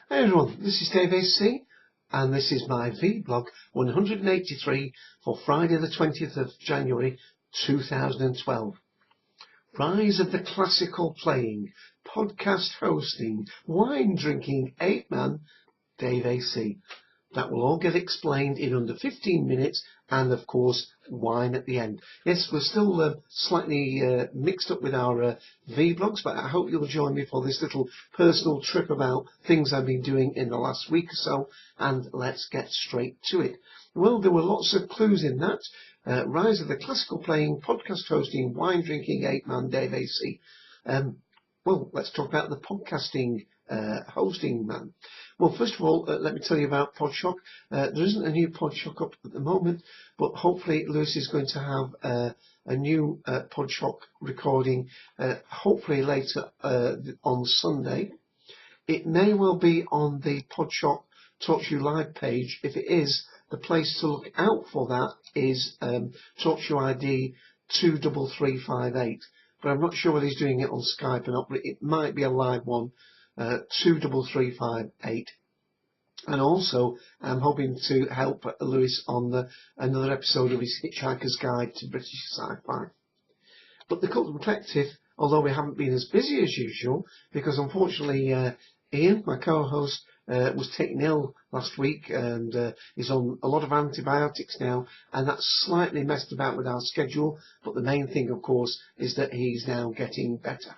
Hey everyone, this is daveac and this is my vblog 183 for Friday the 20th of January 2012. Rise of the classical playing, podcast hosting, wine drinking apeman, daveac. That will all get explained in under 15 minutes and of course wine at the end. Yes, we're still slightly mixed up with our vlogs, but I hope you'll join me for this little personal trip about things I've been doing in the last week or so, and let's get straight to it. Well, there were lots of clues in that. Rise of the classical playing, podcast hosting, wine drinking apeman, daveac. Well, let's talk about the podcasting hosting man. Well, first of all, let me tell you about Podshock. There isn't a new Podshock up at the moment, but hopefully Lewis is going to have a new Podshock recording, hopefully later on Sunday. It may well be on the Podshock TalkShoe Live page. If it is, the place to look out for that is TalkShoe ID 23358. But I'm not sure whether he's doing it on Skype or not, but it might be a live one, 23358. And also, I'm hoping to help Lewis on another episode of his Hitchhiker's Guide to British Sci-Fi. But the Cult Collective, although we haven't been as busy as usual, because unfortunately Ian, my co-host, was taken ill last week and is on a lot of antibiotics now, and that's slightly messed about with our schedule, but the main thing of course is that he's now getting better.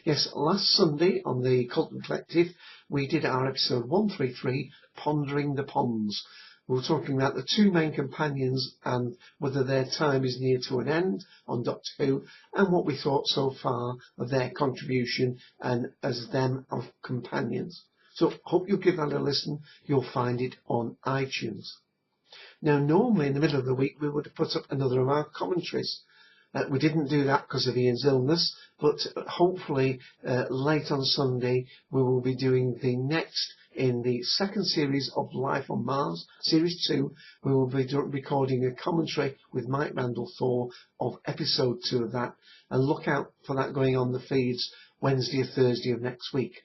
Yes, last Sunday on the Cult Collective we did our episode 133, Pondering the Ponds. We were talking about the two main companions and whether their time is near to an end on Doctor Who, and what we thought so far of their contribution and as them of companions. So hope you'll give that a listen. You'll find it on iTunes. Now, normally in the middle of the week we would have put up another of our commentaries. We didn't do that because of Ian's illness, but hopefully late on Sunday we will be doing the next in the second series of Life on Mars, Series 2. We will be recording a commentary with Mike Randall-Thor of episode 2 of that, and look out for that going on the feeds Wednesday or Thursday of next week.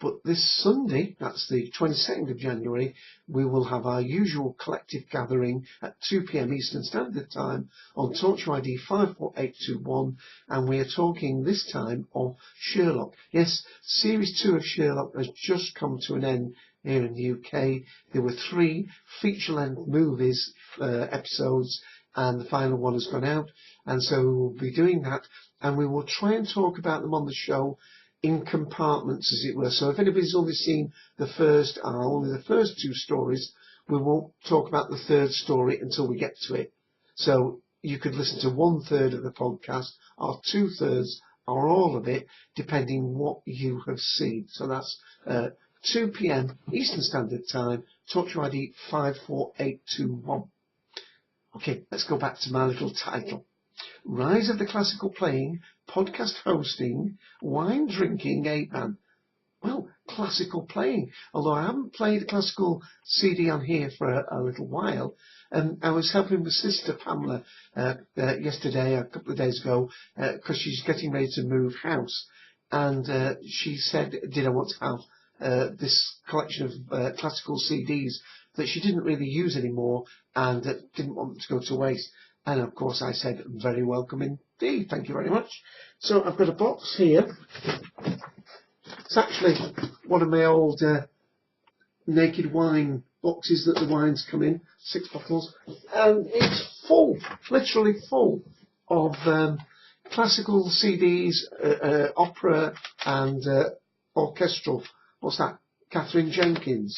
But this Sunday, that's the 22nd of January, we will have our usual collective gathering at 2 p.m. Eastern Standard Time on TalkShoe ID 54821, and we are talking this time of Sherlock. Yes, Series 2 of Sherlock has just come to an end here in the UK. There were 3 feature-length movies, episodes, and the final one has gone out, and so we will be doing that, and we will try and talk about them on the show in compartments, as it were. So if anybody's only seen only the first 2 stories, we won't talk about the third story until we get to it. So you could listen to 1/3 of the podcast, or 2/3, or all of it, depending what you have seen. So that's 2 p.m. Eastern Standard Time, TalkShoe ID 54821. Okay, let's go back to my little title. Rise of the classical playing, podcast hosting, wine drinking apeman. Well, classical playing. Although I haven't played a classical CD on here for a little while. I was helping my sister Pamela yesterday, a couple of days ago, because she's getting ready to move house. And she said, did I want to have this collection of classical CDs that she didn't really use anymore and didn't want them to go to waste. And of course I said, very welcome indeed, thank you very much. So I've got a box here. It's actually one of my old naked wine boxes that the wines come in, 6 bottles. And it's full, literally full of classical CDs, opera and orchestral. What's that? Catherine Jenkins.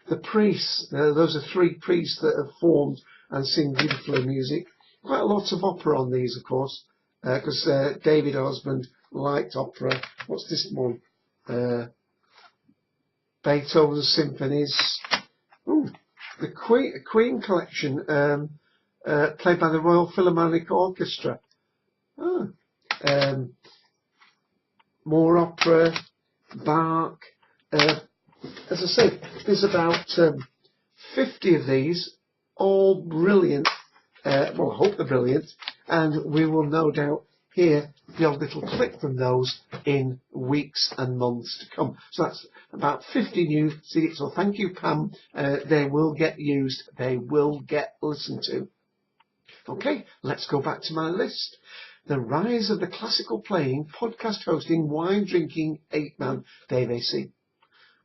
The priests, those are 3 priests that have formed and sing beautiful music. Quite a lot of opera on these, of course, because David Osmond liked opera. What's this one? Beethoven's symphonies. Ooh, the Queen collection, played by the Royal Philharmonic Orchestra. More opera, Bach. As I say, there's about 50 of these, all brilliant. Well, I hope they're brilliant, and we will no doubt hear the odd little clip from those in weeks and months to come. So that's about 50 new CDs. So thank you, Pam. They will get used. They will get listened to. Okay, let's go back to my list. The rise of the classical playing, podcast hosting, wine drinking ape-man, daveac.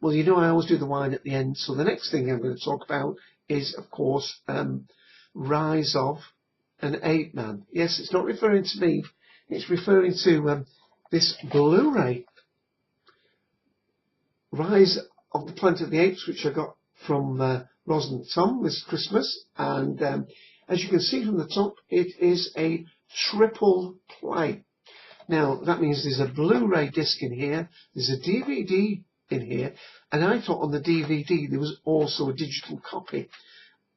Well, you know I always do the wine at the end. So the next thing I'm going to talk about is, of course, rise of an ape-man. Yes, it's not referring to me. It's referring to this Blu-ray, Rise of the Planet of the Apes, which I got from Ros and Tom this Christmas. And as you can see from the top, it is a triple play. Now, that means there's a Blu-ray disc in here, there's a DVD in here, and I thought on the DVD there was also a digital copy.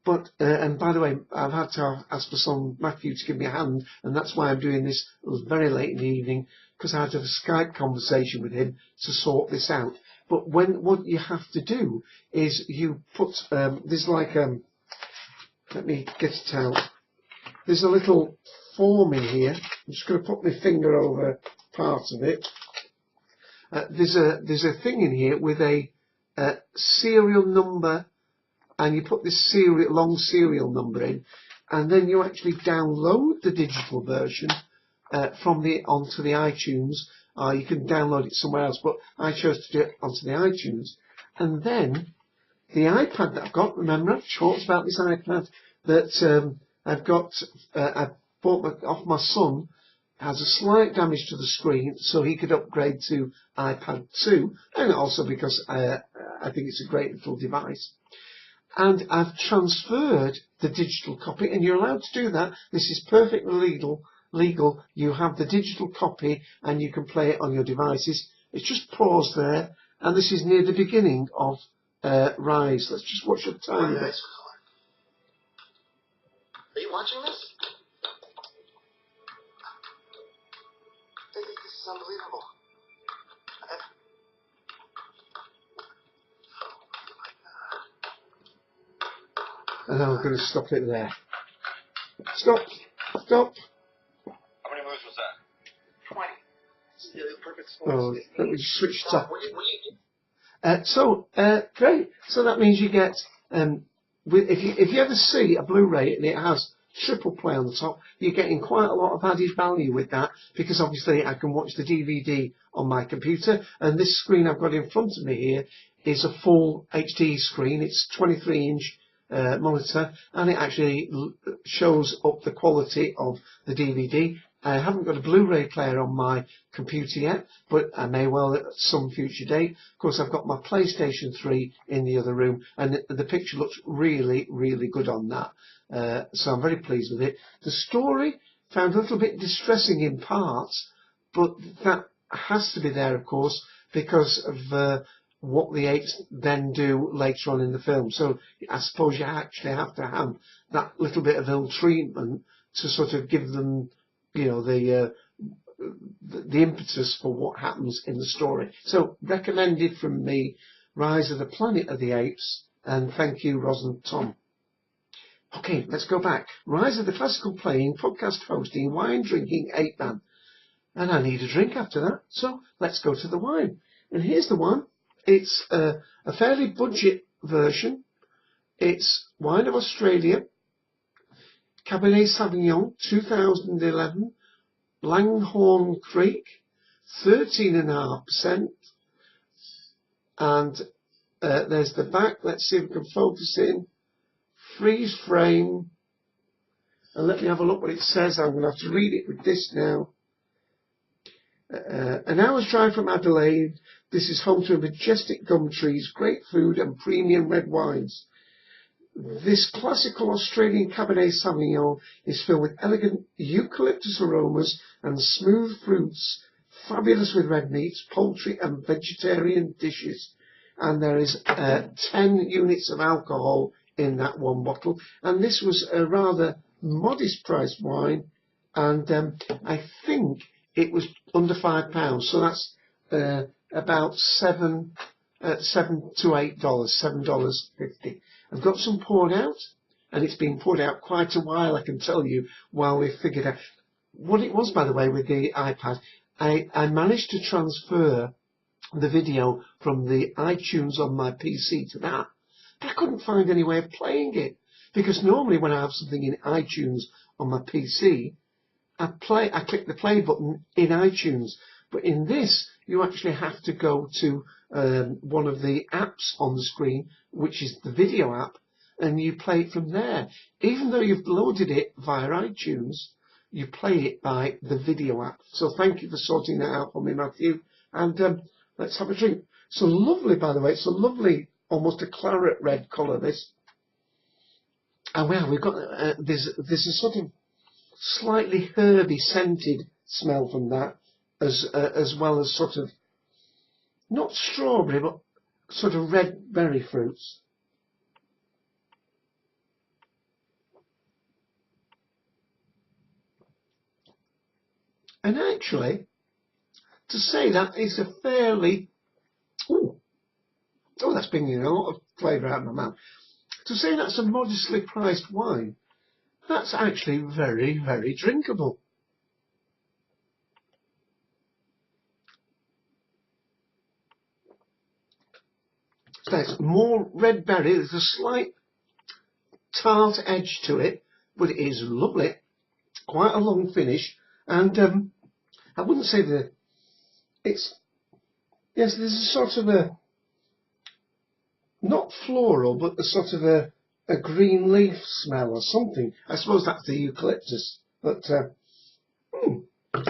But, and by the way, I've had to ask my son Matthew to give me a hand, and that's why I'm doing this. It was very late in the evening, because I had to have a Skype conversation with him to sort this out. But what you have to do is you put, there's like, let me get it out. There's a little form in here. I'm just going to put my finger over part of it. There's a thing in here with a serial number, and you put this long serial number in, and then you actually download the digital version onto the iTunes. You can download it somewhere else, but I chose to do it onto the iTunes. And then the iPad that I've got, remember I've talked about this iPad that I've got, I bought off my son, has a slight damage to the screen, so he could upgrade to iPad 2, and also because I think it's a great little device. And I've transferred the digital copy, and you're allowed to do that. This is perfectly legal. You have the digital copy, and you can play it on your devices. It's just paused there, and this is near the beginning of Rise. Let's just watch the time. Are you watching this? I think this is unbelievable. And I'm going to stop it there. Stop. Stop. How many moves was that? 20. Oh, let me just switch it up. Great. So that means you get, if you ever see a Blu-ray and it has triple play on the top, you're getting quite a lot of added value with that, because obviously I can watch the DVD on my computer, and this screen I've got in front of me here is a full HD screen. It's 23-inch monitor, and it actually shows up the quality of the DVD. I haven't got a Blu-ray player on my computer yet, but I may well at some future date. Of course, I've got my PlayStation 3 in the other room, and the picture looks really, really good on that. So I'm very pleased with it. The story found a little bit distressing in parts, but that has to be there, of course, because of what the apes then do later on in the film. So I suppose you actually have to have that little bit of ill treatment to sort of give them, you know, the impetus for what happens in the story. So recommended from me, Rise of the Planet of the Apes, and thank you, Ros and Tom. Okay, let's go back. Rise of the Classical Playing, Podcast Hosting, Wine Drinking Ape-man. And I need a drink after that, so let's go to the wine. And here's the one. It's a fairly budget version. It's Wine of Australia, Cabernet Sauvignon 2011, Langhorne Creek, 13.5%. And there's the back. Let's see if we can focus in. Freeze frame. And let me have a look what it says. I'm going to have to read it with this now. An hour's drive from Adelaide, this is home to majestic gum trees, great food and premium red wines. This classical Australian Cabernet Sauvignon is filled with elegant eucalyptus aromas and smooth fruits, fabulous with red meats, poultry and vegetarian dishes. And there is 10 units of alcohol in that one bottle. And this was a rather modest priced wine, and I think it was under £5, so that's about $7 to $8, $7.50. I've got some poured out, and it's been poured out quite a while, I can tell you, while we've figured out. what it was, by the way, with the iPad, I managed to transfer the video from the iTunes on my PC to that. But I couldn't find any way of playing it, because normally when I have something in iTunes on my PC, I click the play button in iTunes. But in this, you actually have to go to one of the apps on the screen, which is the video app, and you play it from there. Even though you've loaded it via iTunes, you play it by the video app. So thank you for sorting that out for me, Matthew. And let's have a drink. So lovely, by the way. It's a lovely, almost a claret red colour, this. And well, we've got, there's a sort of slightly herby scented smell from that, as well as sort of, not strawberry, but sort of red berry fruits. And actually, to say that is a fairly, oh, that's bringing a lot of flavour out of my mouth. To say that's a modestly priced wine, that's actually very, very drinkable. So it's more red berry, there's a slight tart edge to it, but it is lovely, quite a long finish, and I wouldn't say that it's, yes, there's a sort of a, not floral, but a sort of a green leaf smell or something. I suppose that's the eucalyptus. But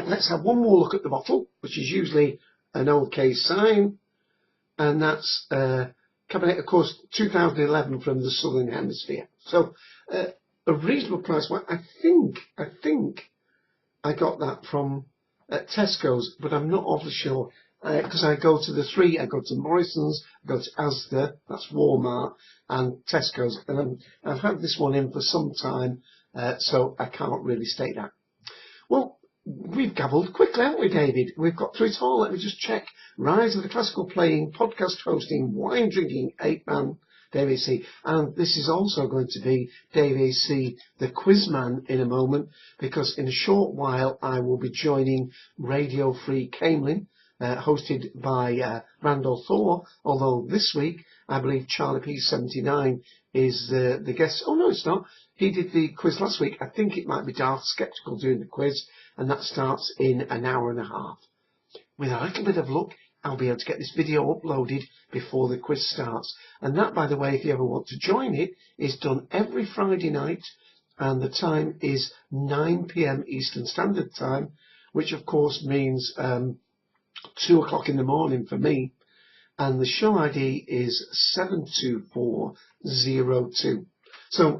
let's have one more look at the bottle, which is usually an OK sign, and that's Cabernet, of course, 2011 from the Southern Hemisphere. So a reasonable price. Well, I think I got that from Tesco's, but I'm not awfully sure, because I go to the three. I go to Morrison's, I go to Asda, that's Walmart, and Tesco's, and I've had this one in for some time, so I can't really state that. Well, we've gabbled quickly, haven't we, David? We've got through it all. Let me just check. Rise of the Classical Playing, Podcast Hosting, Wine Drinking, Apeman, daveac. And this is also going to be daveac, the Quizman, in a moment, because in a short while I will be joining Radio Free Camelin, hosted by Randall Thor, although this week I believe Charlie P79 is the guest. Oh no, it's not. He did the quiz last week. I think it might be Darth Skeptical doing the quiz, and that starts in an hour and a half. With a little bit of luck, I'll be able to get this video uploaded before the quiz starts. And that, by the way, if you ever want to join it, is done every Friday night, and the time is 9 PM Eastern Standard Time, which of course means 2 o'clock in the morning for me. And the show ID is 72402. So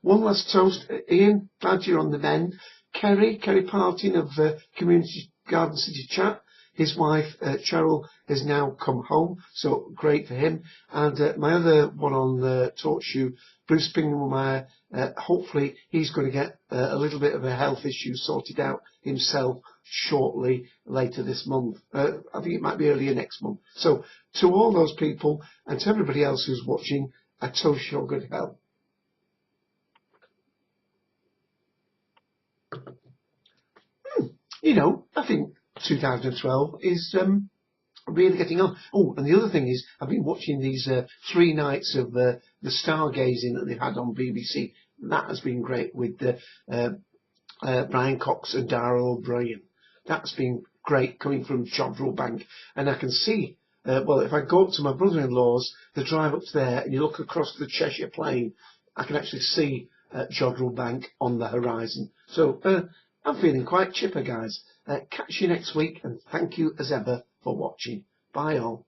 one last toast. Ian, glad you're on the mend. Kerry Partin of Community Garden City Chat. His wife, Cheryl, has now come home, so great for him. And my other one on the talk show, Bruce Pinglemeyer, hopefully he's going to get a little bit of a health issue sorted out himself shortly later this month. I think it might be earlier next month. So to all those people and to everybody else who's watching, I toast your good health. You know, I think 2012 is really getting on. Oh, and the other thing is, I've been watching these 3 nights of the stargazing that they've had on BBC. That has been great with Brian Cox and Darrell O'Brien. That's been great coming from Jodrell Bank. And I can see, well, if I go up to my brother-in-law's, the drive up there, and you look across the Cheshire Plain, I can actually see Jodrell Bank on the horizon. So I'm feeling quite chipper, guys. Catch you next week, and thank you as ever for watching. Bye all.